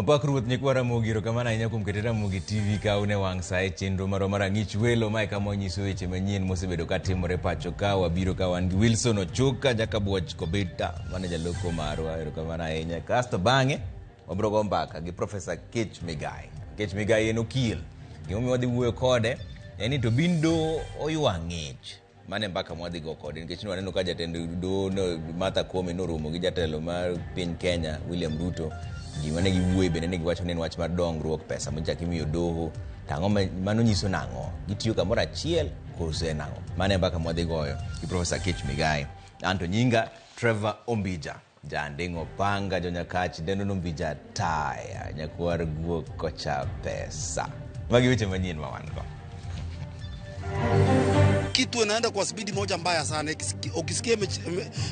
Opak ruoth nyikwa Ramogi erokamano ahinya kuom keto Ramogi TV kaune wang' sae chenro maromara ng'ich welo mae kama nyiso weche manyien mosebedo katimore pacho ka. Wabiro ka wan gi Wilson Ochuka Jakabuoch Kobeta mane jaloko marwa, erokamano ahinya. Kasto bang'e wabiro go mbaka gi Professor Kech Migai. Kech Migai en okil. Gimomiyo wadhi wuoyo kode en ni to bindo oywa ng'ich. Mane mbaka mwadhi go kode nikech waneno ka jatend doho Martha Koome noromo gi jatelo mar piny Kenya William Ruto. Gimane giwuoye bende ne giwacho ni en wach mar dongruok pesa mochak imiyo doho. Tang'o mano nyiso nang'o? Gitiyo kamoro achiel kose nang'o? Mane mbaka mwadhi goyo gi Professor Kech Migai. Anto nyinga Trevor Ombija. Janding'o panga jonyakach dendo Ombija taya nyakwar guok kocha pesa. Magi weche manyien ma wan go. Kitu inaenda kwa spidi moja mbaya sana. Ukisikia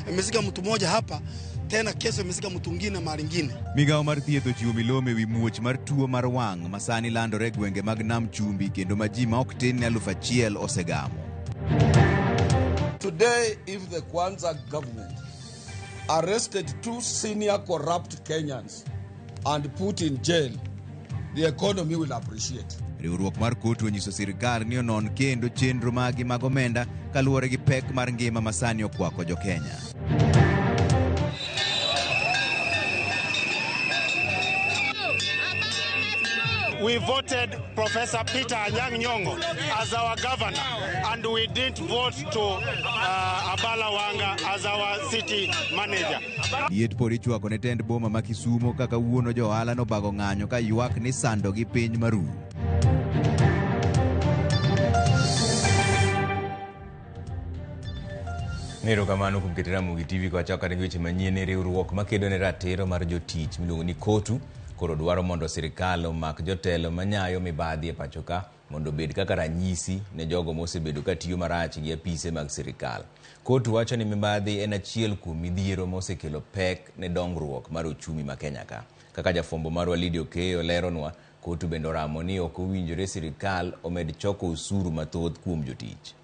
imesika mtu mmoja hapa, tena kesho imesika mtu mwingine mahali nyingine. Migao mar thieth ochiwo milome wi muoch mar tuo mar wang' masani landore gwenge mag Nam Chumbi kendo ma ji ma ok tin ni 1,000 osegamo. Today, if the Kwanza government arrested 2 senior corrupt Kenyans and put in jail, the economy will appreciate. Riwruok mar kotu onyiso sirkal ni onon kendo chenro magi mag omenda kaluwore gi pek mar ngima masani okwako jo Kenya. We voted Professor Peter Anyang' Nyong'o as our governor, and we didn't vote to Abala Wanga as our city manager. Liet podi chwako ne tend boma ma Kisumo kaka wuono jo ohala no bago ng'anyo ka ywak ni sando gi piny maru. Erokamano kuom keto Ramogi TV kwa chaka gi weche manyien. Riwruok makedo ne ratiro mar jotich miluongo ni kotu koro dwaro mondo sirkal omak jotelo manyayo mibadhi e pacho ka mondo bed kaka ranyisi ne jogo mosebedo katiyo marach gi apise mag sirkal. Kotu wacho ni mibadhi en achiel kuom midhiero mosekelo pek ne dongruok mar ochumi ma Kenya ka. Kaka jafwambo marwa Lydia Okeyo leronwa, kotu bende oramo ni ok owinjore sirkal omed choko osuru mathoth kuom jotich.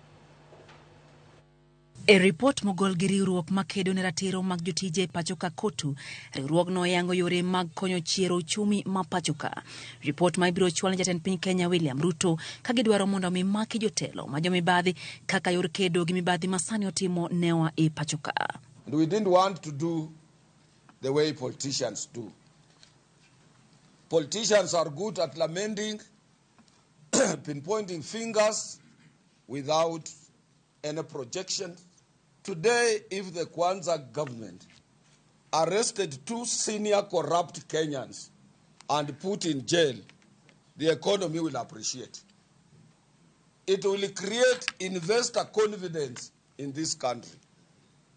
E report mogol gi riwruok makedo ne ratiro mag jotije pacho ka kotu, riwruogno oyango yore mag konyo chiero uchumi ma pacho ka. Report ma ibiro chwal ne jatend piny Kenya William Ruto ka gidwaro mondo omi maki jotelo ma jo mibadhi kaka yor kedo gi mibadhi masani otimo newa e pacho ka. And we didn't want to do the way politicians do. Politicians are good at lamenting, pinpointing fingers without any projection. Today, if the Kwanza government arrested 2 senior corrupt Kenyans and put in jail, the economy will appreciate. It will create investor confidence in this country,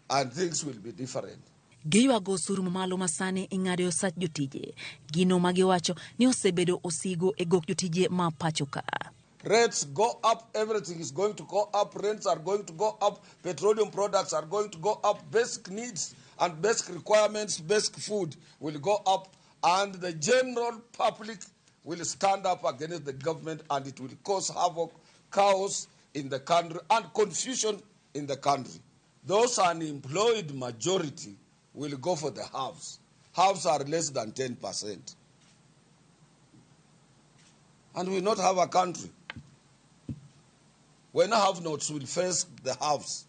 and things will be different. Giywago osuru mamalo masani ing'ado sach jotije. Gino magiwacho ni osebedo osigo e gok jotije ma pacho ka. Rates go up, everything is going to go up, rents are going to go up, petroleum products are going to go up, basic needs and basic requirements, basic food will go up, and the general public will stand up against the government, and it will cause havoc, chaos in the country and confusion in the country. Those unemployed majority will go for the halves. Halves are less than 10%. And we will not have a country. When have-nots will face the haves,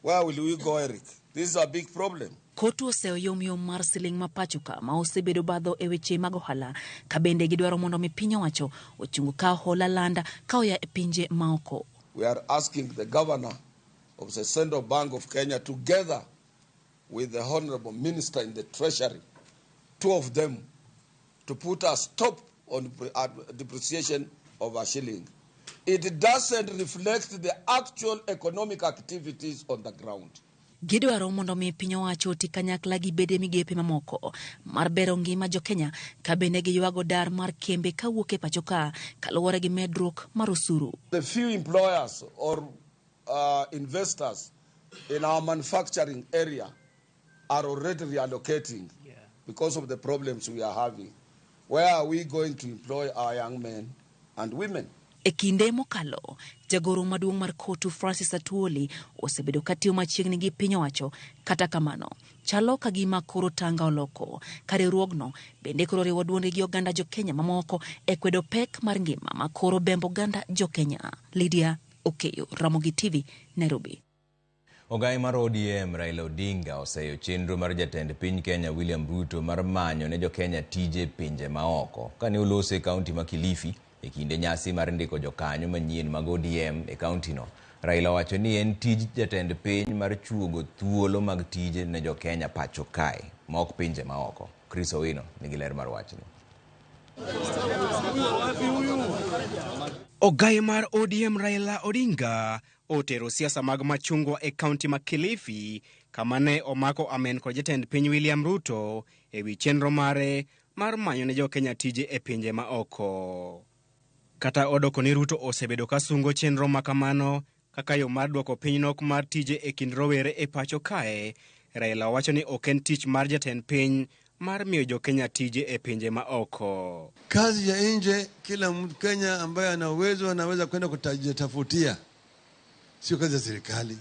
where will we go, Eric? This is a big problem. Kotu oseo yomyom mar siling ma pacho ka ma osebedo badho e weche mag ohala ka bende gidwaro mondo mi piny owacho ochungu ka hola landa ka oya e pinje maoko. We are asking the governor of the Central Bank of Kenya together with the Honorable Minister in the Treasury, 2 of them, to put a stop on depreciation of a shilling. It doesn't reflect the actual economic activities on the ground. Gidwaro mondo mi piny owacho ti kanyakla gi bede migepe mamoko mar bero ngima jo Kenya ka bende giywago dar mar kembe ka wuok e pacho ka kaluwore gi medruok mar osuru. The few employers or investors in our manufacturing area are already reallocating because of the problems we are having. Where are we going to employ our young men and women? E kinde mokalo, jagoro maduong' mar kotu Francis Atuoli osebedo katiyo machiegni gi piny owacho. Kata kamano, chalo kagima koro tanga oloko. Riwruogno bende koro riwo duonde gi oganda Jo-Kenya mamoko e kwedo pek mar ngima ma koro bembo oganda Jo-Kenya. Lydia Okeyo, Ramogi TV, Nairobi. Ogai mar ODM Raila Odinga oseyo chenro mar jatend piny Kenya William Ruto mar manyo ne Jo-Kenya tije pinje maoko. Kane olose e kaunti ma Kilifi e kinde nyasi mar ndiko jokanyo manyien mag ODM e kaunti no, Raila wacho ni en tij jatend piny mar chuogo thuolo mag tije ne Jo-Kenya pacho kae, ma ok pinje maoko. Chris Owino nigi ler mar wachni. Ogai mar ODM Raila Odinga otero siasa mag machungwa e kaunti ma Kilifi, kama ne omako amen kod jatend piny William Ruto e wi chenro mare mar manyo ne Jo-Kenya tije e pinje maoko. Kata odoko ni Ruto osebedo kasungo chenro makamano kaka yo mar duoko piny nok mar tije e kind rowere e pacho kae, Raila wacho ni ok en tich mar jatend piny mar miyo Jo-Kenya tije e pinje maoko. Kazi ya nje, kila Mkenya ambaye ana uwezo anaweza kwenda kujitafutia, sio kazi ya serikali.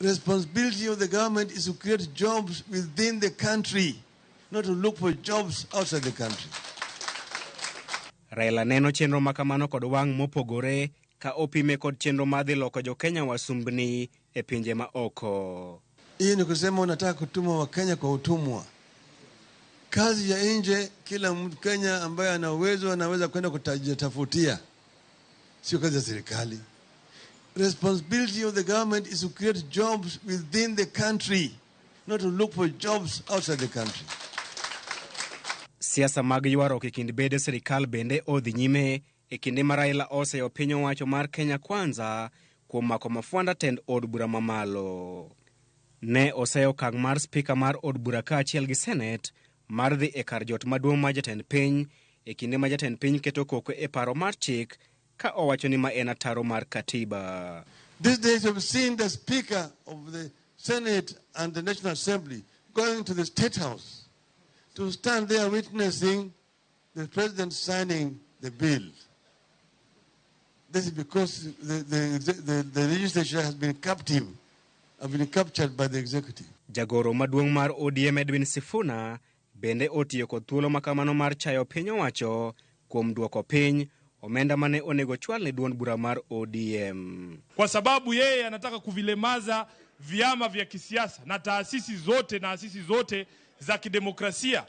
Responsibility of the government is to create jobs within the country, not to look for jobs outside the country. Raila neno chenro makamano kod wang' mopogore ka opime kod chenro madhi loko Jo-Kenya wasumbni e pinje maoko. Hii ni kusema unataka kutuma Wakenya kwa utumwa. Kazi ya nje, kila Mkenya ambaye ana uwezo anaweza kwenda kujitafutia, sio kazi ya serikali. Responsibility of the government is to create jobs within the country, not to look for jobs outside the country. Siasa mag ywaruok e kind bede sirikal bende odhi nyime e kinde ma Raila oseyo piny owacho mar Kenya Kwanza kuom mako mafuanda tend od bura mamalo. Ne oseyo okang' mar spika mar od bura kaachiel gi Senate mar dhi e kar jot maduong' ma jatend piny e kinde ma jatend piny keto koko e paro mar chik ka owacho ni ma en ataro mar katiba. These days we've seen the Speaker of the Senate and the National Assembly going to the State House to stand there witnessing the President signing the bill. This is because the legislature has been captive, have been captured by the executive. Jagoro maduong' mar ODM Edwin Sifuna bende otiyo kod thuolo makamano mar chayo piny owacho kuom duoko piny omenda mane onego chwal ne duond bura mar ODM. Kwa sababu yeye anataka kuvilemaza vyama vya kisiasa na taasisi zote za kidemokrasia.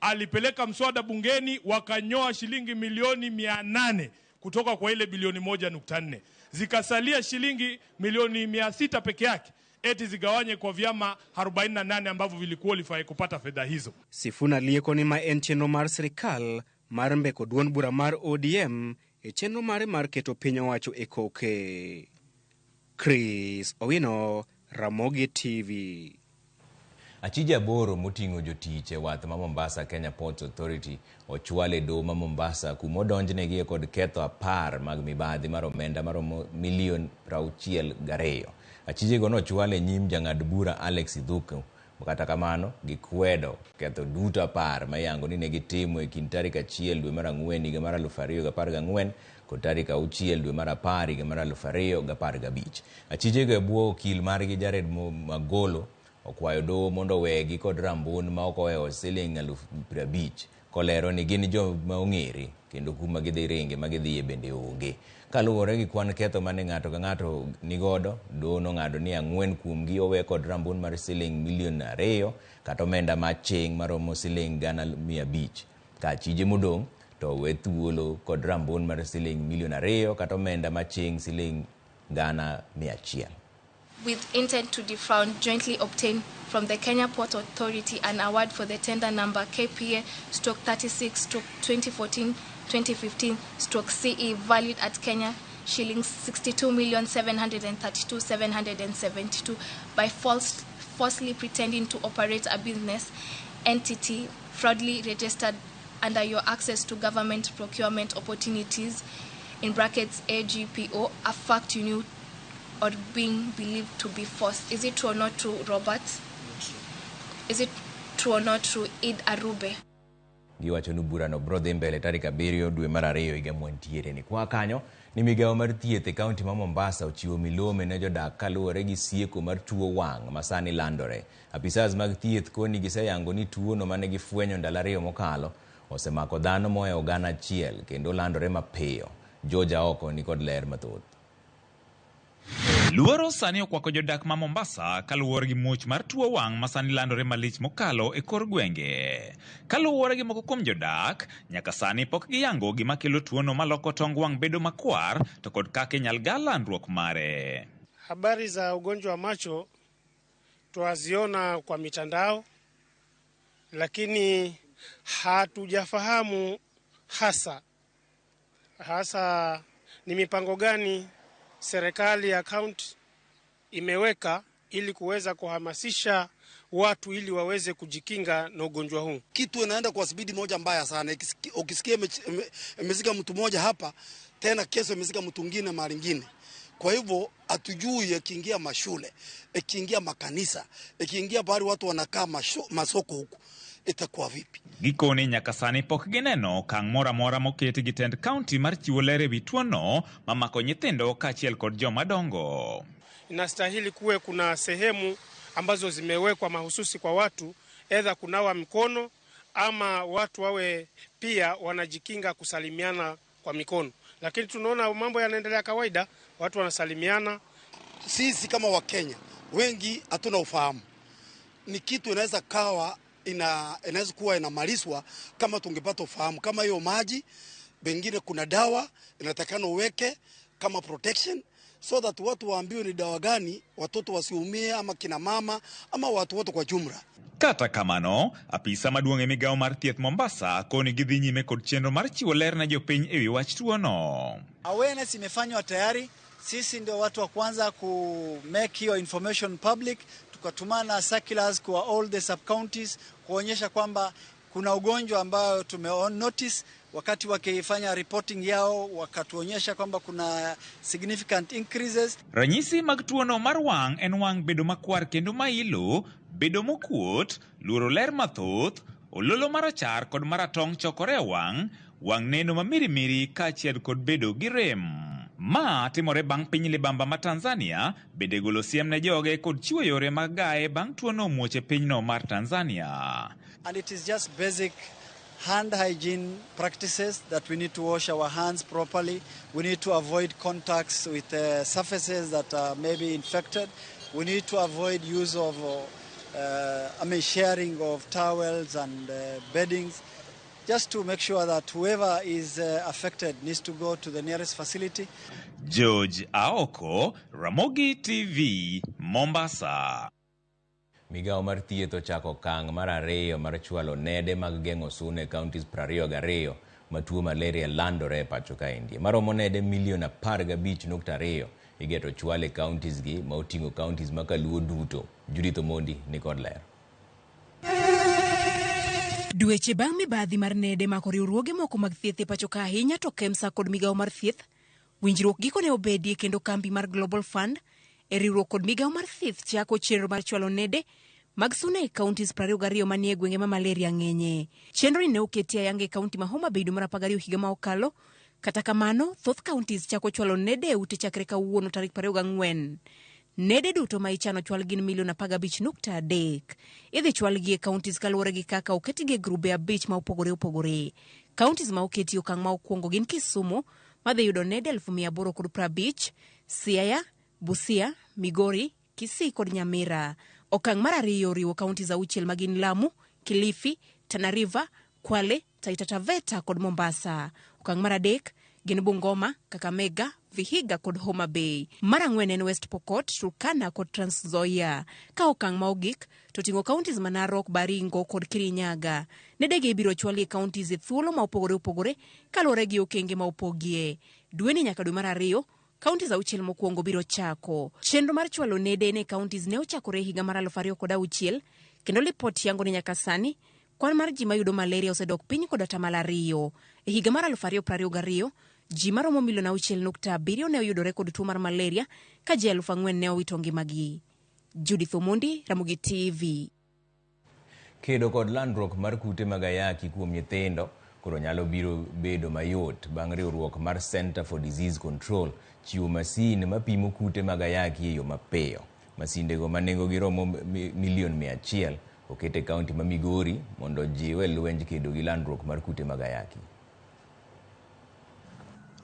Alipeleka mswada bungeni wakanyoa shilingi milioni 800 kutoka kwa ile bilioni 1.4. Zikasalia shilingi milioni 600 peke yake. Eti zigawanye kwa vyama 48 ambavyo vilikuwa kupata fedha hizo. Sifuna lieko ni ma en chenro mar sirikal mar mbeko duond bura mar ODM e chenro mare mar keto piny owacho e koke. Chris Owino, Ramogi TV. Achije aboro moting'o jotich e wath ma Mombasa Kenya Ports Authority ochwale do ma Mombasa kumodonjnegi kod ketho 10 mag mibadhi mar omenda maromo milion 62. Achije go nochwale nyim jang'ad bura Alex Idhuku. Kata kamano gikwedo ketho duto 10 mayango ni negitimo e kind tarik 1 dwe mar Ang'wen higa mar 2014 kod tarik 6 dwe mar 10 higa mar 2015. Achije go e bwo okil margi Jared Magolo okwayo do mondo wegi kod rambun ma ok oweyo siling 50,000 kolero ni gin jo ma ong'ere kendo kuma gidhi ringe ma gidhi e bende onge. Kaluwore gi kwan ketho mane ng'ato ka ng'ato nigodo, do nong'ado ni 4 kuomgi owe kod rambun mar siling milion 2 kata omenda maching maromo siling 500,000 ka achije modong' to we thuolo kod rambun mar siling milion 2 kata omenda maching siling 100,000. With intent to defraud, jointly obtained from the Kenya Port Authority an award for the tender number KPA/36/2014-2015/CE valued at Kenya shillings 62,732,772 by falsely pretending to operate a business entity fraudulently registered under your access to government procurement opportunities in brackets AGPO, a fact you knew or being believed to be false. Is it true or not true, Robert? Is it true or not true, Id Arube? Giwacho ni burano bro dhi mbele tarik 7 dwe mar 2 higa mwantiere ni. Kwa kanyo ni migawo mar thieth e kaunti ma Mombasa ochiwo milome ne jodak kaluwore gi sieko mar tuo wang' masani landore. Apisas mag thieth koni giseyango ni tuo no mane gifwenyo ndalo 2 mokalo osemako dhano moe ogana achiel kendo landore mapiyo. Joja oko ni kod ler mathoth. Luoro sani okwako jodak ma Mombasa kaluwore gi muoch mar tuo wang' masani landore malich mokalo e kor gwenge. Kaluwore gi moko kuom jodak, nyaka sani pok giyango gima kelo tuono maloko tong wang' bedo makwar to kod kaka inyal gal landruok mare. Habari za ugonjwa wa macho tuwaziona kwa mitandao, lakini hatujafahamu hasa ni mipango gani serikali ya kaunti imeweka ili kuweza kuhamasisha watu ili waweze kujikinga na ugonjwa huu. Kitu inaenda kwa spidi moja mbaya sana. Ukisikia imezika mtu mmoja hapa, tena kesho imezika mtu mwingine mahali nyingine. Kwa hivyo hatujui ikiingia mashule, ikiingia makanisa, ikiingia bali watu wanakaa masoko huku, itakuwa vipi? Gikoni nyaka sani pok gineno kang' mora mora moketi gi tend kaunti mar chiwo lere wi tuono mamako nyithindo kaachiel kod joma dongo. Inastahili kuwe kuna sehemu ambazo zimewekwa mahususi kwa watu, edha kunawa mikono ama watu wawe pia wanajikinga kusalimiana kwa mikono. Lakini tunaona mambo yanaendelea kawaida, watu wanasalimiana. Sisi kama Wakenya wengi hatuna ufahamu. Ni kitu inaweza kawa inaweza kuwa inamalizwa kama tungepata ufahamu. Kama hiyo maji, bengine kuna dawa inatakana uweke kama protection, so that watu waambiwe ni dawa gani, watoto wasiumie ama kina mama ama watu wote kwa jumla. Kata kamano, apisa maduong' e migawo mar thieth Mombasa koni gidhi nyime kod chenro mar chiwo ler na jopiny ewi wach tuono. Awareness imefanywa tayari. Sisi ndio watu wa kwanza ku make hiyo information public. Tukatumana circulars kwa all the sub counties kuonyesha kwamba kuna ugonjwa ambao notice. Wakati wakifanya reporting yao wakatuonyesha kwamba kuna significant increases. Ranyisi mag tuono mar wang' en wang' bedo makwar kendo mailo, bedo mokuot, luoro ler mathoth, ololo marachar kod maratong' chokore wang', wang' neno mamirimiri kaachiel kod bedo gi rem. Ma timore bang' piny libamba ma Tanzania bede golo siem ne joge kod chiwo yore mag gae bang' tuono muoche pinyno mar Tanzania. And it is just basic hand hygiene practices that we need to wash our hands properly. We need to avoid contacts with surfaces that are maybe infected. We need to avoid use of sharing of towels and beddings, just to make sure that whoever is affected needs to go to the nearest facility. George Aoko, Ramogi TV, Mombasa. Migawo mar thieth ochako okang' mar 2 mar chwalo nede mag geng'o suna e counties 22 ma tuo malaria landore e pacho ka India. Maromo nede milion 15.2 igeto chwal e counties gi ma oting'o counties ma kaluo duto. Judith Omondi ni kod ler. Dweche bang' mibadhi mar nede mako riwruoge moko mag thieth e pacho ka ahinya to KEMSA kod migawo mar thieth, winjruok gikone obedie kendo kambi mar Global Fund e riwruok kod migawo mar thieth chako chenro mar chwalo nede mag suna e counties 22 manie gwenge ma malaria ng'enye. Chenro ni ne oketi ayanga e kaunti ma Homa Bay mar 12 higa ma okalo. Kata kamano, thoth counties chako chwalo nede e ute chakre kawuono tarik 24. Nede duto ma ichano chwal gin milion 15.3. Idhi chwal gi e counties kaluwore gi kaka oketigi e grube 5 ma opogore opogore. Counties ma oketi okang' ma okwongo gin Kisumu ma dhi yudo nede 850, Siaya, Busia, Migori, Kisii kod Nyamira. Okang' mar 2 oriwo counties 6 ma gin Lamu, Kilifi, Tana River, Kwale, Taita Taveta kod Mombasa. Okang' mar 3 gin Bungoma, Kakamega, Vihiga kod Homa Bay. Mar 4 en West Pokot, Turkana kod Trans Nzoia. Ka okang' ma ogik to ting'o counties ma Narok, Baringo kod Kirinyaga. Nedege ibiro chwali e counties e thuolo ma opogore opogore kaluwore gi okenge ma opogie. Dweni nyaka dwe mar 2 counties 6 mokwongo biro chako. Chenro mar chwalo nede ne counties ne ochakore higa mar 2006 kendo lipot yango ni nyaka sani kwan mar ji mayudo malaria osedok piny kod 2%. E higa mar 2022 ji maromo milion 6.7 ne oyudore kod tuo mar malaria ka ji 4,000 ne owito ngimagi. Judith Omondi, Ramogi TV. kedo kod landruok mar kute mag ayaki kuom nyithindo koro nyalo biro bedo mayot bang' riwruok mar Center for Disease Control chiwo masin mapimo kute mag ayaki e yo mapiyo. Masindego ma nengogi romo milion 100 oket e kaunti ma Migori mondo jiwe lwenj kedo gi landruok mar kute mag ayaki.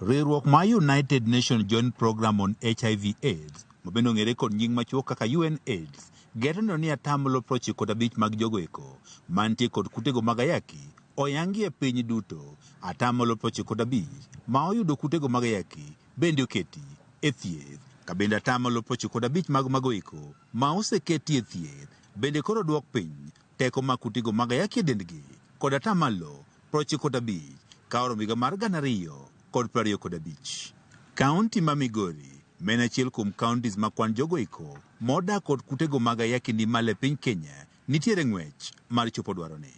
Riwruok ma United Nations Joint Program on HIV/AIDS mabende ong'ere kod nying machuok kaka UNAIDS gero ni 95% mag jogo eko mantie kod kutego mag ayaki oyangi e piny duto. 95% ma oyudo kutego mag ayaki bende oketi e thieth, ka bende 95% mag mago eko ma oseketi e thieth bende koro duok piny teko ma kutego mag ayaki e dendgi kod 95% ka oromo higa mar 2025. Kaunti ma Migori men achiel kuom kauntis ma kwan jogo eko modak kod kutego mag ayaki ni malo e piny Kenya nitiere ng'wech mar chopo dwaroni.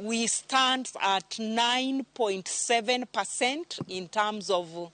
We stand at 9.7% in terms of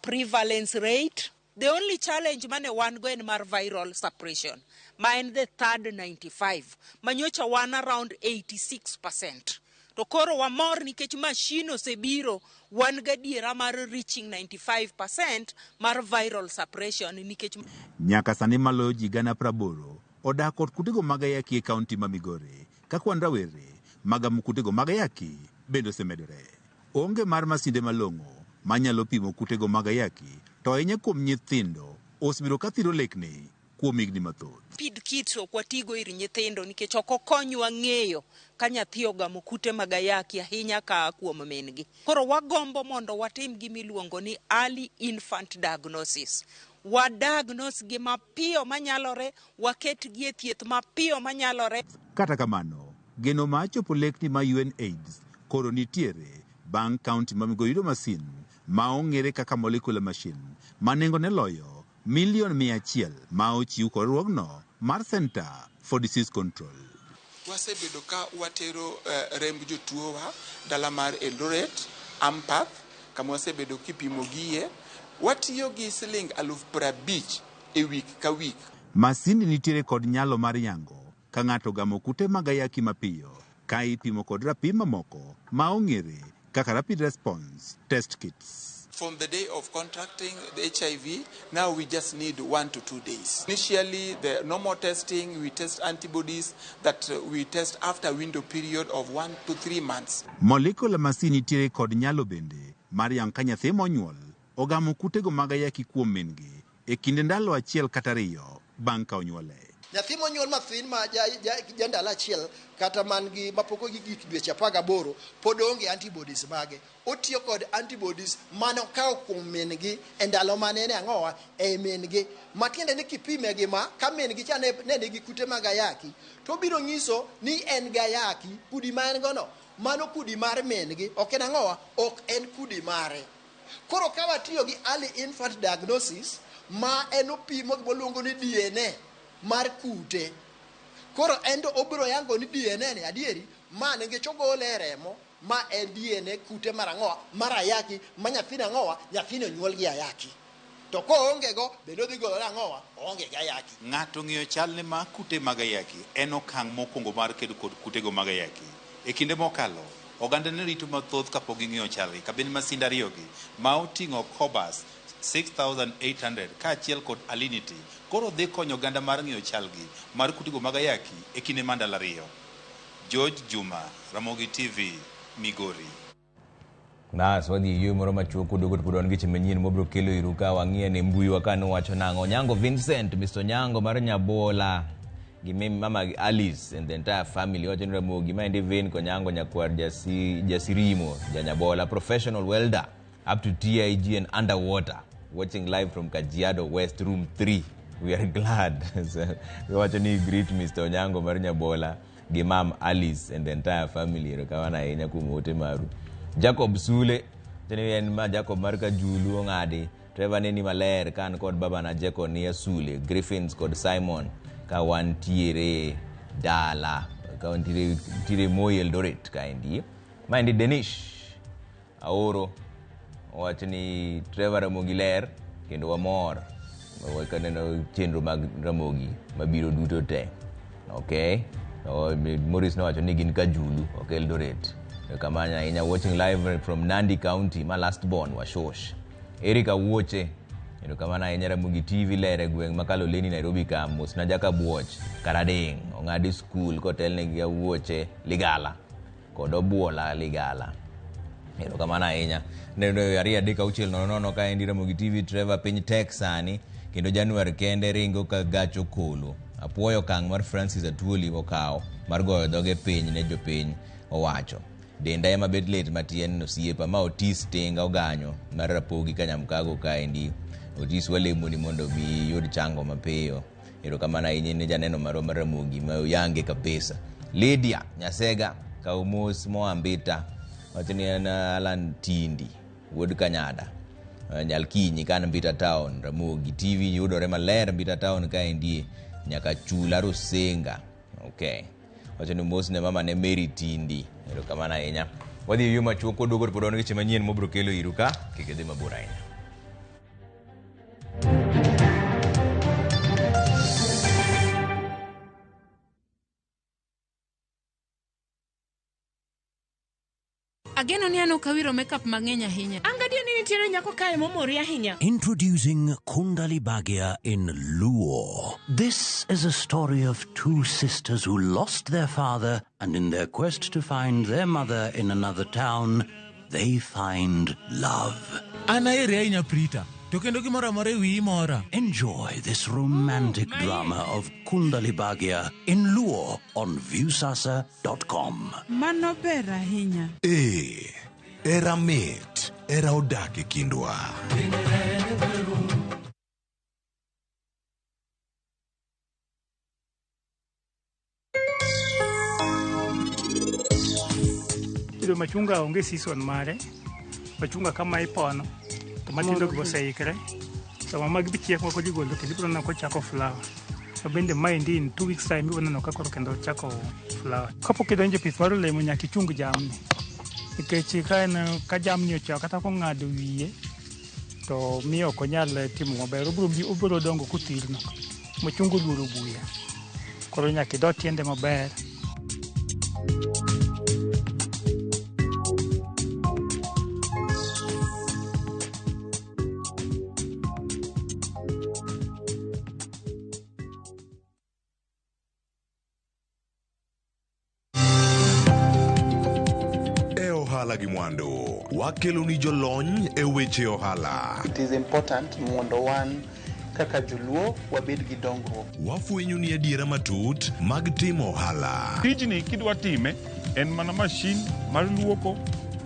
prevalence rate. The only challenge mane wan go en mar viral suppression, ma en the third 95, manyocha wan around 86%. To koro wamor nikech machine osebiro wan gadiera mar reaching 95% mar viral suppression nikech nyaka sani maloyo ji 80,000 odak kod kutego mag ayaki e kaunti ma Migori, ka kwan rawere mag kutego mag ayaki bende osemedore. Onge mar masinde malong'o manyalo pimo kutego mag ayaki, to ahinya kuom nyithindo osebiro ka thiro lekne kuom higni mathoth. Pid kit ok watigo ir nyithindo nikech ok okonywa ng'eyo ka nyathi ogamo kute mag ayaki ahinya ka kuom min-gi. Koro wagombo mondo watim gimiluongo ni early infant diagnosis. Wadiagnose gi mapiyo manyalore, waketgi e thieth mapiyo manyalore. Kata kamano, geno ma chopo lekni ma UNAIDS koro nitiere bang' kaunti ma Migori yudo masin ma ong'ere kaka molecular machine ma nengone loyo milion 100 ma ochiw kod riwruogno mar Center for Disease Control. Wasebedo ka watero remb jotuowa dala mar Eldoret, Ampath, kama wasebedo kipimo gie. Watiyo gi siling 50,000 e wik ka wik. Masini nitiere kod nyalo mar yango ka ng'ato gamo kute mag ayaki mapiyo ka ipimo kod rapim mamoko ma ong'ere kaka rapid response test kits. From the day of contracting the HIV, now we just need 1 to 2 days. Initially, the normal testing, we test antibodies that we test after a window period of 1 to 3 months. Molecular masini nitiere kod nyalo bende mar yang ka nyathi monyuol ogamo kutego mag ayaki kuom min-gi e kinde ndalo achiel kata 2 bang' ka onyuole. Nyathi monyuol mathin ma jandalo achiel kata man-gi mapoko gi gik dweche 18 pod onge antibodies mage. Otiyo kod antibodies mano okawo kuom min-gi e ndalo mane ne ang'owa e min-gi. Matiende ni kipime gi ma ka min-gi cha ne nigi kute mag ayaki to biro nyiso ni en gi ayaki, kudi ma en gono mano kudi mar min-gi, ok en ang'owa, ok en kudi mare. Koro ka watiyo gi early infant diagnosis ma en opimo gimoluongo ni DNA mar kute. Koro endo obiro yango ni DNA ni adieri ma nikech ogole e remo ma en DNA kute mar ang'owa mar ayaki ma nyathini ang'owa nyathini onyuol gi ayaki. To ko onge go bende odhi golo ang'owa onge gi ayaki. Ng'ato ng'iyo chalne ma kute mag ayaki en okang' mokwongo mar kedo kod kutego mag ayaki. E kinde mokalo oganda ne rito mathoth kapok ging'iyo chalgi ka bende masinde ariyogi ma oting'o Cobas 6,800 kaachiel kod Alinity koro dhi konyo oganda mar ng'iyo chalgi mar kutego mag ayaki e kinde mar ndalo 2. George Juma, Ramogi TV, Migori. Wadhi yue moro machuok kudogo pod wan giche manyien mobro kelo iru ka wang'ie ne mbui wa kano wacho nang'o. Nyango Vincent, Mr. Nyango mar Nyabola gi mama Alice and the entire family wacho ni Ramogi ma ende Vin ko Nyango nyakwar Jasirimo Janyabola, professional welder up to TIG and underwater, watching live from Kajiado West Room 3. We are glad. So, we wacho ni greet Mr. Nyango mar Nyabola gi mam Alice and the entire family. Rakawana enya kumote maru. Jacob Sule, en ma Jacob Marka Julu ngade, Trevor Neni Maler kan kod baba na Jacob Nia Sule, Griffins kod Simon ka wan tiere dala, ka wan tiere Moi Eldoret ka endi. Ma endi Denish Aoro wacho ni Trevor Ramogi ler kendo wamor wakaneno chenro mag Ramogi mabiro duto te. Okay, Morris nowacho ni gin Kajulu, ok Eldoret. Kamanya inya watching live from Nandi County, my last born Washosh. Erika Weche. Kamana inya Ramogi TV lere gweng makalo leni Nairobi Kamos na jaka buoch Karading ongadi school kotel ne gi Weche Ligala. Kodo buola Ligala. Kamana inya nendo aria deka uchiel no ka endi Ramogi TV Trevor piny Texani kendo January kende ringo ka gacho kolo. Apuoyo kang mar Francis Atuoli okao mar goyo dhoge piny ne jopiny owacho. Denda ema bet late matien no siepa ma Otis tenga oganyo mar Rapogi Kanyamkago kaendi. Otis walemo ni mondo bi yud chango mapiyo. Kamana inye ne janeno maro mar Ramogi ma yange kabisa. Lydia Nyasega kaumos Moambita watini na Alan Tindi wuod Kanyada. Nyalkinyi kan Mbita Town Ramogi TV yudore maler Mbita Town kaendi nyaka Chula Rusenga. Okay. Watini mos ne mama ne Mary Tindi. Kamana inya wadhi yuma chuko dogor podon weche manyien mobro kelo iruka kikedhi mabor ahinya. Ageno ni ano kawiro makeup mang'eny ahinya. Angadia ni nitiere nyako kae momori ahinya. Introducing Kundali Bhagia in Luo. This is a story of two sisters who lost their father, and in their quest to find their mother in another town, they find love. Anaere ahinya Prita. To kendo gimoro amora wi mora. Enjoy this romantic drama of Kundali Bhagia in Luo on viewsasa.com. Mano ber ahinya. Era mit, era odak e kindwa. Ido machunga onge season mare. Machunga kama ipono. Tomatindo giboseikre. Sama magi bichiek moko digolo kendo ibiro neno kochako flower. So bende maendi in 2 weeks time ibiro neno kakoro kendo chako flower. Kapok idonjo pith mar olemo nyaka ichung jamni. Nikech ka jamni ochako kata kong'ado wiye to miyo ok onyal timo maber. Obiro dongo kothirno. Mochungo luoro buya. Koro nyaka ido tiende maber. Gi mwando wakelo ni jolony e weche ohala. It is important mondo wan kaka joluo wabed gi dongruok. Wafwenyo ni adiera matut mag timo ohala. Tijni kidwa time en mana mashin mar luoko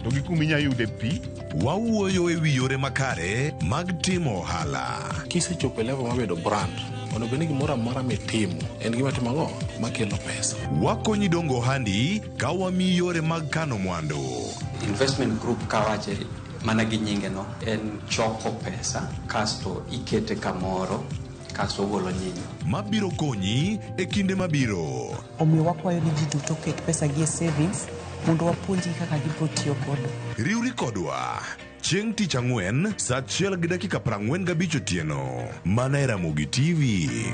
to gi kuminya yude pi. Wawuoyo e wi yore makare mag timo ohala. Kisechopo level mabedo brand ono bende gimoro amora mitimo en gima timo ang'o makelo pesa. Wakonyi dongo ohandi ka wamiyi yore mag kano mwandu. Investment group kawache mana gi nyinge no en choko pesa kasto ikete kamoro kasto golo nyinyo mabiro konyi e kinde mabiro. Omiyo wakwayo ni ji duto ket pesa gi e savings mondo wapuonji kaka gibiro tiyo kodo. Riwri kodwa chieng' tich ang'wen saa 1:45 otieno mana e Ramogi TV.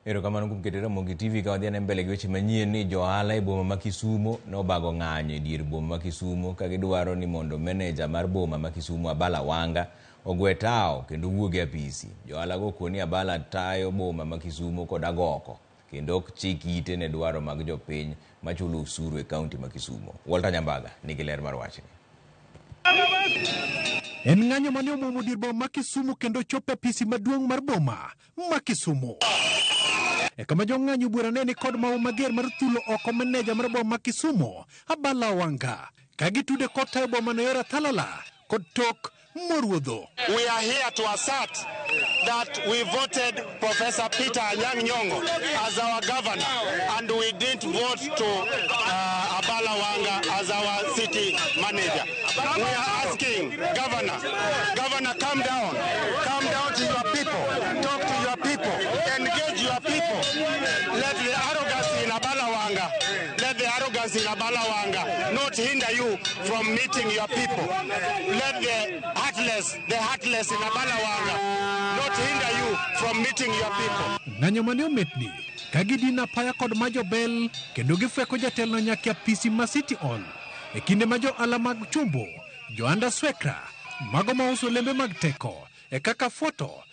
Erokamano kuom keto Ramogi TV ka wadhi mbele gi weche manyien ni johala e boma ma Kisumo nobago ng'anyo e dier boma ma Kisumo ka gidwaro ni mondo meneja mar boma ma Kisumo Abala Wanga ogwe tao kendo wuog e apisi. Johala go koni Abala tayo boma ma Kisumo kod agoko kendo ok chik ite ne dwaro mag jopiny machulo usuru e kaunti ma Kisumo. Walter Nyambaga nigi ler mar wachni. En ng'anyo mane omuomo dier boma ma Kisumo kendo chopo apisi maduong' mar boma ma Kisumo. Kama jong'anyo bura ne ni kod mawu mager mar thulo oko meneja mar boma ma Kisumo Abala Wanga ka gitude kota e boma no yora Thalala kod tok Moruodho. We are here to assert that we voted Professor Peter Anyang Nyongo as our governor, and we didn't vote to Abala Wanga as our city manager. We are asking Governor, calm down to your people, talk to your people, engage your people. Let the arrogance in Abala Wanga, let the arrogance hooligans in Abalawanga not hinder you from meeting your people. Let the heartless in Abalawanga not hinder you from meeting your people. Ng'anyo mane ometni kagidina paya kod majo bel kendo gifweko jatelno nyaka pisi ma City Hall e kinde ma jo ala mag chumbo Joanda Swekra mago ma uso lembe mag teko e kaka foto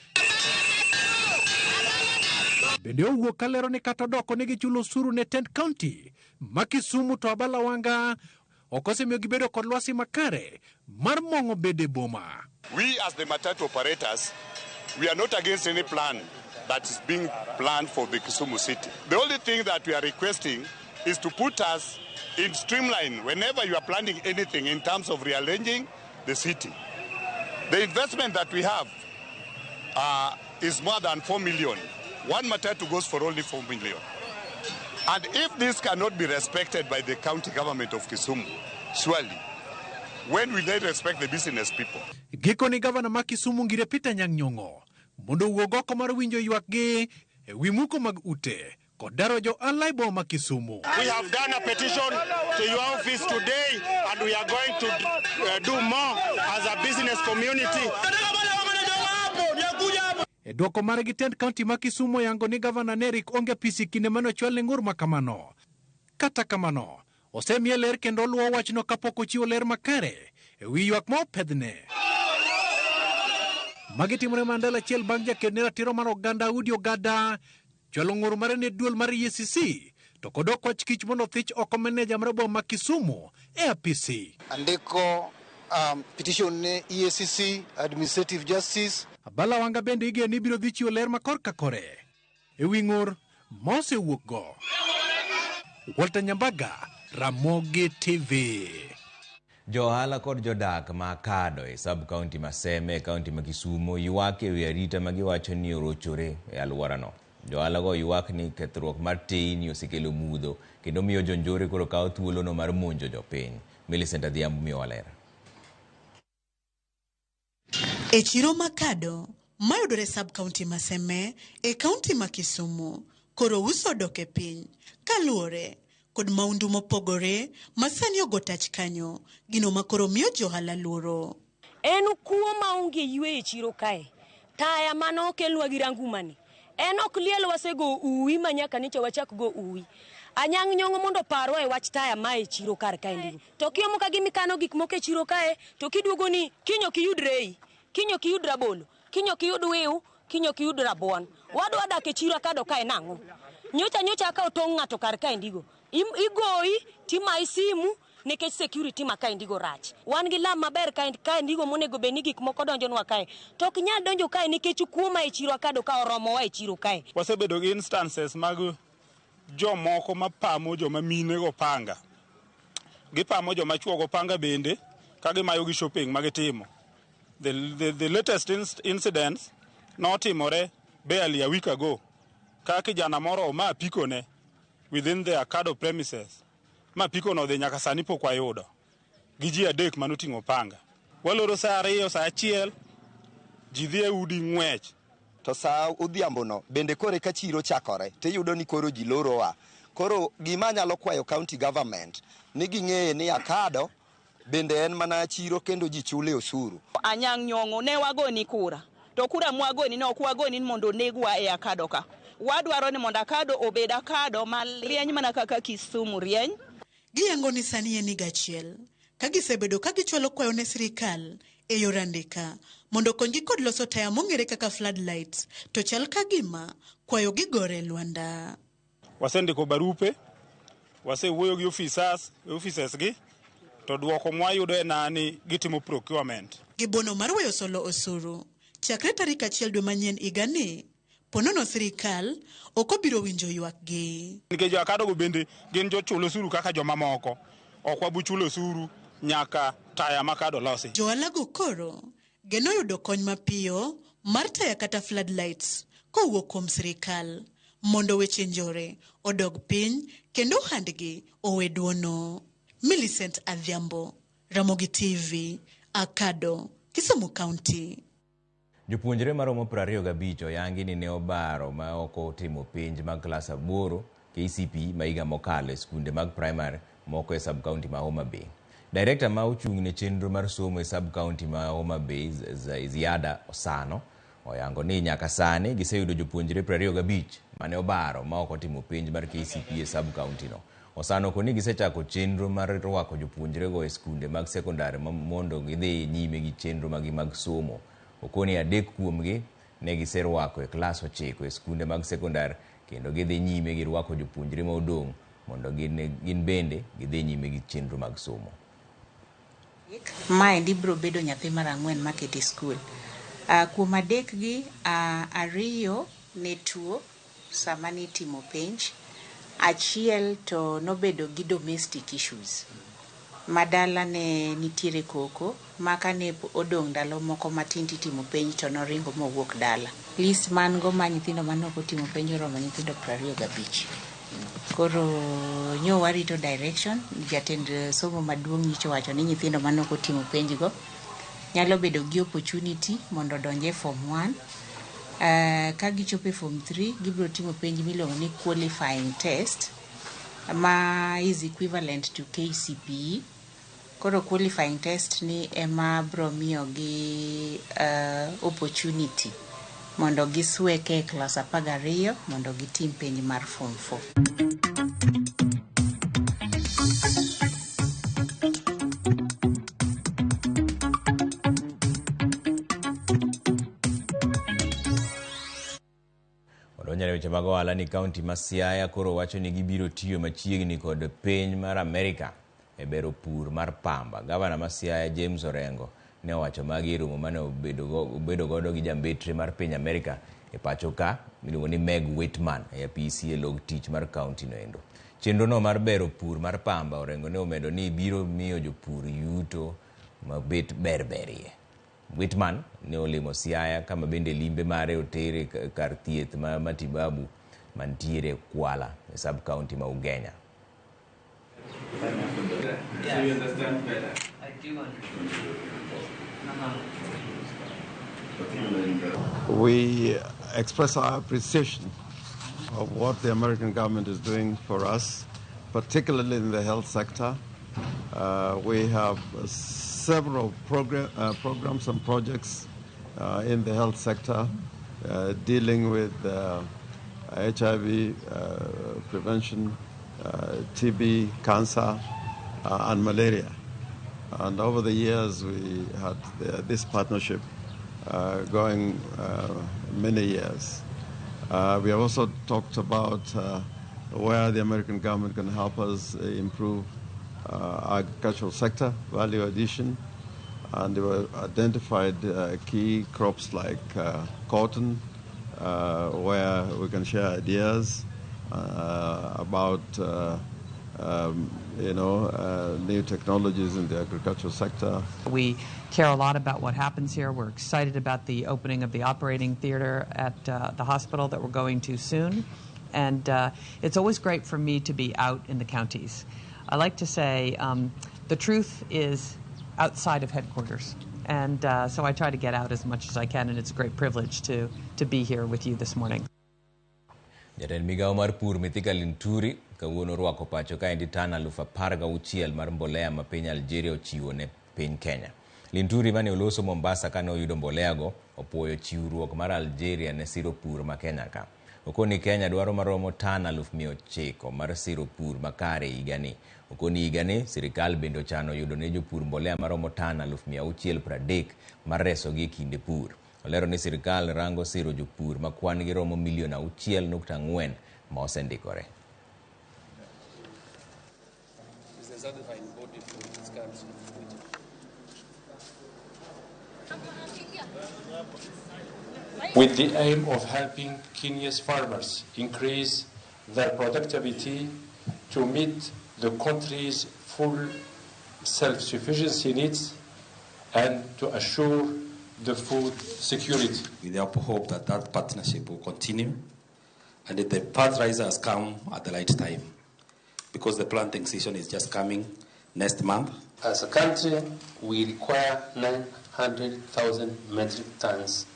bende owuok kalero ni kata doko ne gichulo osuru ne Tent County ma Kisumu to Abalawanga okosemiyo gibedo kod lwasi makare mar mongo bede boma. We as the matatu operators, we are not against any plan that is being planned for the Kisumu city. The only thing that we are requesting is to put us in streamline whenever you are planning anything in terms of rearranging the city. The investment that we have is more than 4 million. One matatu goes for only 4 million. And if this cannot be respected by the county government of Kisumu, surely, when will they respect the business people? Giko ni gavana ma Kisumu Ngire Peter Nyang'nyong'o mondo wuog oko mar winjo ywakgi e wi muko mag ute kod daro jo alaibo ma Kisumu. We have done a petition to your office today and we are going to do more as a business community. E dwoko mare gi Tent County ma Kisumu yango ni gavana Nerik onge pisi kinde mano chwalne ngur makamano. Kata kamano, osemiye ler kendo luwo wachno kapok ochiwo ler makare e wi ywak ma opedhne. Magi timore Mandela chiel bang' jaked ne ratiro mar oganda Udi Ogada chwalo ng'ur mare ne duol mar EACC to kodok wach kich mondo thich oko meneja mar boma ma Kisumu e apisi. Andiko petition ne EACC Administrative Justice. Abalawanga bende igeno ni biro dhi chiwo ler ma korka kore e wi ng'ur mosewuok go. Walter Nyambaga, Ramogi TV. Johala kod jodak ma Kado e sub-county ma Seme, county ma Kisumu ywak e wi arita ma giwacho ni orochore e alworano. Johala go ywak ni kethruok mar teyni osekelo mudho kendo miyo jonjore koro kawo thuolono mar monjo jopiny. Millicent Adhiambo miyo walera. E chiro ma Kado mayudore sub-county ma Seme e county ma Kisumu koro uso dok e piny kaluwore kod maundu mopogore masani ogotach kanyo gino makoro miyo johala luoro. En kuo maonge ywe e chiro kae taya mano kelwa gi rangumani en ok liel wasego uwi manyaka nicho wachak go uwi anyang' nyong'o mondo parwa e wach taya ma e chiro kar kae ndigo to kiomo ka gimikano gik moko e chiro kae to kiduogo ni kinyo kiyud rei kinyo kiyud rabolo kinyo kiyud wiu kinyo kiyud rabuon wadwa dak e chiro Kado kae nang'o nyocha ka otong' ng'ato kar kae ndigo igoi tima isimu nikech security ma kae ndigo rach wan gi lam maber kae ndigo monego beni gik moko donjonwa kae to ok nyal donjo kae nikech kuoma e chiro Kado ka oromowa e chiro kae. Wasebedo gi instances mag jomoko mapamo joma mine go panga gipamo joma chuo go panga bende ka gimayo gi shopping magitimo. The latest incidents notimore barely a week ago ka kijana moro ma pikone within the Kado premises ma pikono dhi nyaka sani pok wayudo gi ji adek manoting'o panga. Waloro saa 2 saa 1 ji dhi e udi ng'wech to saa odhiambono bende kore ka chiro chakore tiyudo ni koro ji lorowa. Koro gima nyalo kwayo county government ni ging'eye ni Kado bende en mana chiro kendo ji chule osuru. Anyang' nyong'o ne wagoni kura to kura mwagoni ne ok wagoni mondo negwa e Kado ka wadwaro ni mondo Kado obed Kado marieny mana kaka Kisumu rieny. Giyango ni sani en higa achiel ka gisebedo ka gichwalo kwayo ne sirikal e yor andika mondo konyi kod loso taya mong'ere kaka floodlights to chal ka gima kwayo gigore Luanda. Wasendiko barupe wasewuoyo gi officers gi to duoko mwayudo e nani gitimo procurement. Gibono mar weyo solo osuru chakre tarik 1 dwe manyien igani ponono sirikal ok obiro winjo ywakgi. Nikech jo-Kado go bende gin jochulo osuru kaka joma moko ok wabuchulo osuru nyaka taya ma Kado losi. Johala go koro geno yudo kony mapiyo mar taya kata floodlights kowuok kuom sirikal mondo weche njore odog piny kendo handgi owe duono. Millicent Adhiambo, Ramogi TV, Kado, Kisumu County. Jopuonjre maromo 25 oyangi ni ne obaro ma oko timo penj mag klas 8 KCP ma higa mokalo e skunde mag primary moko e sub-county ma Homa Bay. Director ma ochung' ne chenro mar somo e sub-county ma Homa Bay Ziada Osano oyango ni nyaka sani giseyudo jopuonjre 25 mane obaro ma ok otimo penj mar KCP e sub-county no. Osano koni gisechako chenro mar rwako jopuonjre go e skunde mag sekondari mondo gidhi nyime gi chenro mag somo. Okoni 3 kuomgi ne giserwako e klas 9 e skunde mag sekondari kendo gidhi nyime gi rwako jopuonjre ma odong' mondo gin bende gidhi nyime gi chenro mag somo. Maendi biro bedo nyathi mar 4 makete skul. Kuom adek gi, 2 ne tuo sama nitimo penj, 1 to nobedo gi domestic issues. Madala ne nitiere koko, maka ne odong' ndalo moko matin titimo penj to noringo mowuok dala. List man go ma nyithindo manoko timo penj oromo nyithindo 25. Koro nyo warito direction, jatend somo maduong' nyicho wacho ni nyithindo manoko timo penj go nyalo bedo gi opportunity mondo donje form 1. Ka gichope form 3 gibiro timo penj miluongo ni qualifying test ma is equivalent to KCPE. Koro qualifying test ni ema bro miyo gi opportunity mondo gisweke class 12 mondo gitim penj mar form 4. Odonjore weche mag ohala ni kaunti ma Siaya koro wacho ni gibiro tiyo machiegni kod piny mar Amerika e bero pur mar pamba. Gavana ma Siaya James Orengo ne owacho magi e romo mane obedo godo gi jambetre mar piny Amerika e pacho ka miluongo ni Meg Whitman e apisi e log tich mar kaunti no endo. Chenro no mar bero pur mar pamba, Orengo ne omedo ni biro miyo jopur yuto mabet berberie. Whitman ne olimo Siaya kama bende limbe mare otere kar thieth ma matibabu mantiere Kwala e sub-county ma Ugenya. So you understand better? I do understand. We express our appreciation of what the American government is doing for us, particularly in the health sector. We have several programs and projects in the health sector dealing with HIV prevention, TB, cancer, and malaria. And over the years, we had this partnership going many years. We have also talked about where the American government can help us improve agricultural sector, value addition, and we identified key crops like cotton, where we can share ideas about new technologies in the agricultural sector. We care a lot about what happens here. We're excited about the opening of the operating theater at the hospital that we're going to soon. And it's always great for me to be out in the counties. I like to say the truth is outside of headquarters. And so I try to get out as much as I can, and it's a great privilege to be here with you this morning. Jatend migao mar pur Mithika Linturi kawuono rwako pacho ka endi tana 16,000 mar mbolea ma piny Algeria ochiwo ne piny Kenya. Linturi mane oloso Mombasa kane oyudo mbolea go opuoyo chiwruok mar Algeria ne siro pur ma Kenya ka. Okoni Kenya dwaro maromo tana 900 mar siro pur makare higani. Okoni higani sirikal bende ochano yudo ne jopur mbolea maromo tana 630 mar resogi e kinde pur. Olero ni sirikal rango siro jopur ma kwan gi romo milion 6.4 ma osendikore. With the aim of helping Kenya's farmers increase their productivity to meet the country's full self-sufficiency needs and to assure the food security. We therefore hope that that partnership will continue and that the fertilizer has come at the right time because the planting season is just coming next month. As a country, we require 900,000 metric tons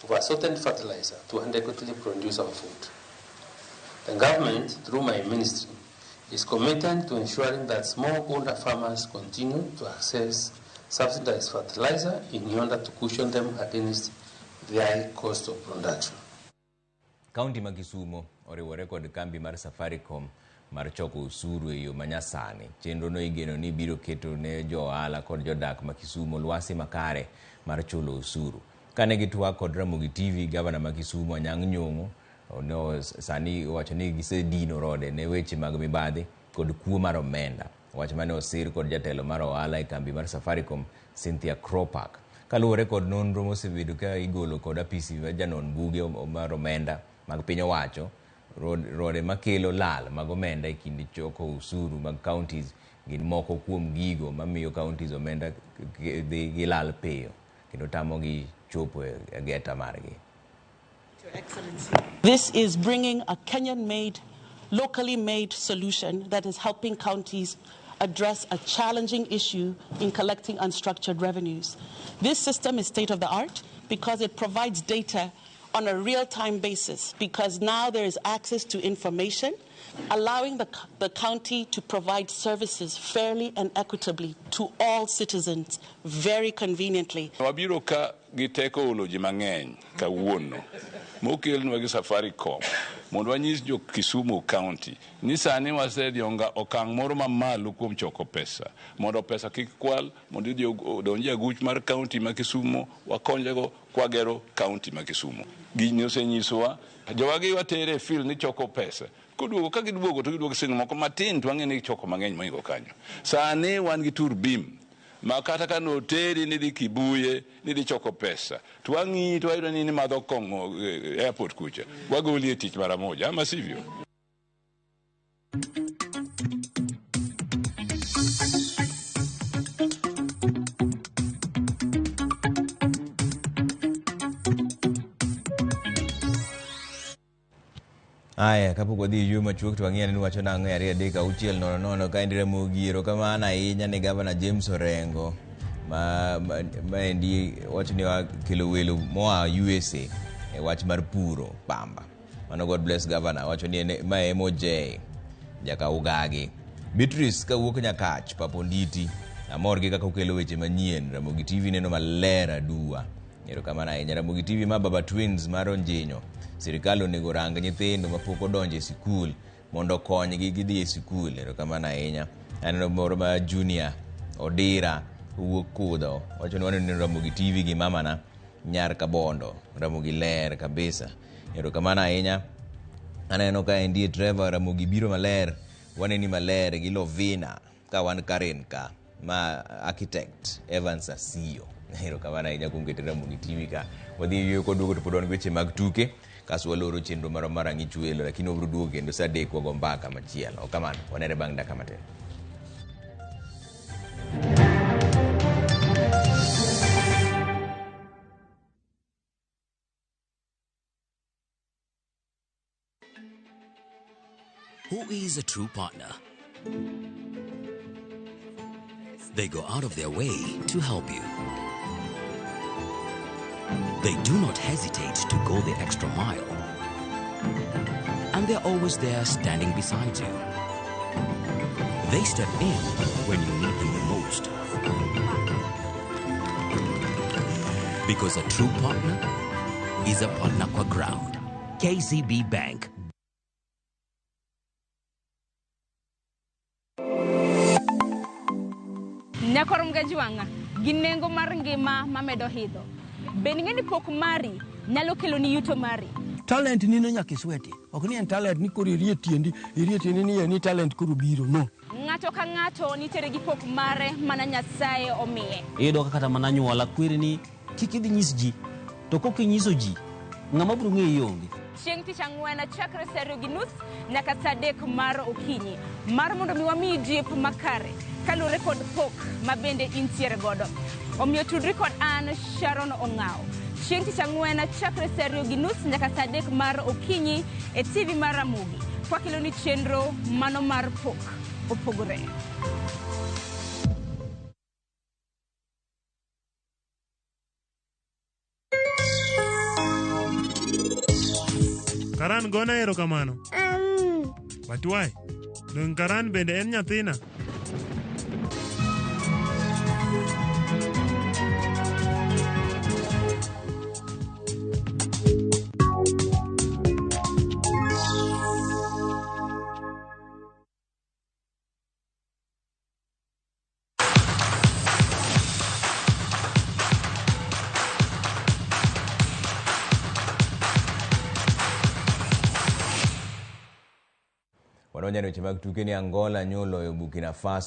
of a certain fertilizer to adequately produce our food. The government, through my ministry, is committed to ensuring that smallholder farmers continue to access subsidized fertilizer in order to cushion them against the high cost of production. County ma Kisumo oriwore kod kambi mar Safaricom mar choko usuru e yo manyasani. Chenro no igeno ni biro keto ne jo ohala kod jodak ma Kisumo lwasi makare mar chulo usuru. Kane gitwak kod Ramogi TV, gavana ma Kisumo Anyang' Nyong'o no sani wacho ni gisedino rode ne weche mag mibadhi kod kuo mar omenda. Wach mane osir kod jatelo mar ohala e kambi mar Safaricom Cynthia Kropak. Kaluwore kod nonro mosebedo ka igolo kod apisi mar janon buge mar omenda mag piny owacho, rode makelo lal mag omenda e kinde choko usuru mag counties gin moko kuom gigo mamiyo counties omenda gi lal peyo kendo tamogi chopo e geta margi. This is bringing a Kenyan-made, locally made solution that is helping counties address a challenging issue in collecting unstructured revenues. This system is state-of-the-art because it provides data on a real-time basis, because now there is access to information, allowing the county to provide services fairly and equitably to all citizens very conveniently. Wabiro ka giteko ulo ji mang'eny kawuono mokelnwa gi Safaricom mondo wanyis jo Kisumu County ni sani wasedhionga okang' moro mamalo kuom choko pesa mondo pesa kik kwal mondo donje aguch mar county ma Kisumu wakonyego kwagero county ma Kisumu. Gini osenyisowa jowagi watere fil ni choko pesa koduogo ka giduogo to giduogo sing moko matin to wang'eni gichoko mang'eny moingo kanyo. Sani wan gi turbim ma kata ka noteri ni di Kibuye ni di choko pesa to wang'i to wayudo ni madho kong'o airport kucha wagoli e tich mara moja ama sivyo. Aya, kapok wadhi ywe machuok to wang'e ni wacho nang'o e 3:6:00 ka indire mogiro kamano ahinya ne Gavana James Orengo ma endi wacho ni kelo welo moa USA e wach mar puro pamba. Mano God bless Governor, wacho ni ma MOJ jaka ugagi. Beatrice kawuok Nyakach Paponditi amor gi kaka ukelo weche manyien. Ramogi TV neno maler aduwa. Erokamano ahinya. Ramogi TV ma Baba Twins mar Onjinyo. Sirikal onego rang nyithindo mapok odonjo e sikul mondo konygi gidhi e sikul. Erokamano ahinya. Aneno moro ma Junior Odira wuok Kudho wacho ni waneno Ramogi TV gi mamana Nyar Kabondo. Ramogi ler kabisa. Erokamano ahinya. Aneno ka endi Trevor Ramogi biro maler, waneni maler gi Lovina ka wan Karen ka ma architect Evans Asiyo. Erokamano ahinya kuom keto Ramogi TV ka. Wadhi yweyo koduogo to pod wan weche mag tuke kaso waloro chenro maro mar Ang'ich Welo, lakini wabiro duogo kendo saa 3 wago mbaka machielo. Okamano, wanere bang' dakika matin. Who is a true partner? They go out of their way to help you. They do not hesitate to go the extra mile. And they're always there standing beside you. They step in when you need them the most. Because a true partner is a partner kwa ground. KCB Bank. Nyakorom gajuanga, ginengo mar ngima mamedo hidho. Beningeni pok mari, nyalo kelo ni yuto mari. Talent ni no nyaka isweti. Ok ni en talent ni koro irie tiendi ni talent koro biro, no. Ng'ato ka ng'ato nitere gi pok mare mana Nyasaye omiye. Iyudo ka kata mana nyuola kwiri ni kik idhi nyis ji, to kokinyiso ji, ng'ama biro ng'eyo onge. Chieng' tich ang'wen chakre saa 2:30 nyaka saa 3 mar okinyi. Mar mondo mi wamiyi jiep makare kalure kod pok ma bende intiere godo. Omiyo tudri kod an Sharon Ong'ao. Chieng' tich ang'wen chakre saa 2:30 nyaka saa 3 mar okinyi e TV mar Ramogi. Kwakelo ni chenro mano mar pok opogore. Karan gona erokamano. But why? Dong karan bende en nyathina. Wanonja ni weche mag tuke ni Angola nyolo Burkina Faso